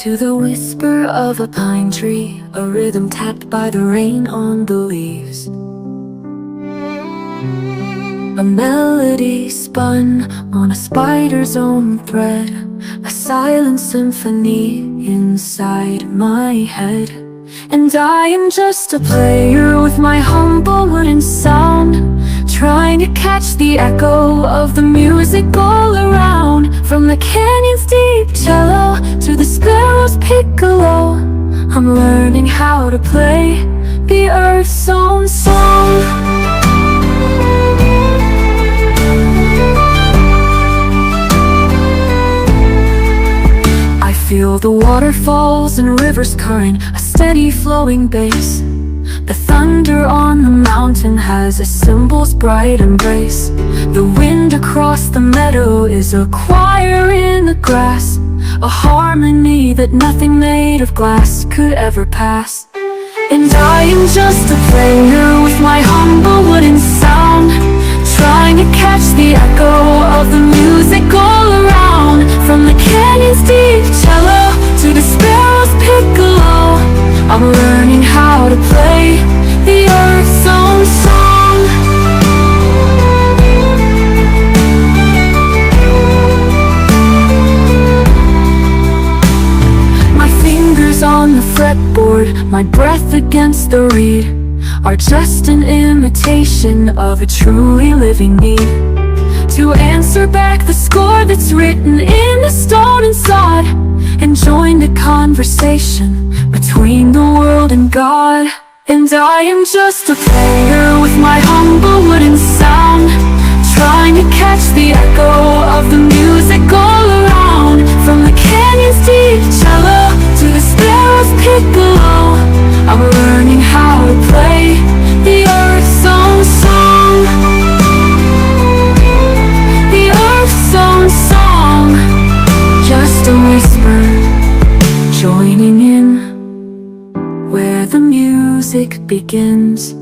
To the whisper of a pine tree, a rhythm tapped by the rain on the leaves. A melody spun on a spider's own thread, a silent symphony inside my head. And I am just a player with my humble wooden sound, trying to catch the echo of the music all around. From the canyon's deep cello to the sparrow's piccolo, I'm learning how to play the earth's own song. I feel the waterfalls and rivers current, a steady flowing bass. The thunder on the mountain has a symbol's bright embrace. The wind across the meadow is a choir in the grass, a harmony that nothing made of glass could ever pass. And I am just a player with my humble wooden sound, trying to catch the echo of the music all around. From the canyon's deep cello to the sparrow's piccolo, I'm learning how to play the earth's own song. My fingers on the fretboard, my breath against the reed, are just an imitation of a truly living need, to answer back the score that's written in the stone and sod, and join the conversation between the world and God. And I am just a player with my humble wooden sound, trying to catch the echo of the music all around. From the canyon's deep cello to the sparrow's piccolo, I'm learning how to play the earth's own song. The earth's own song, just a whisper, joining in where the music begins.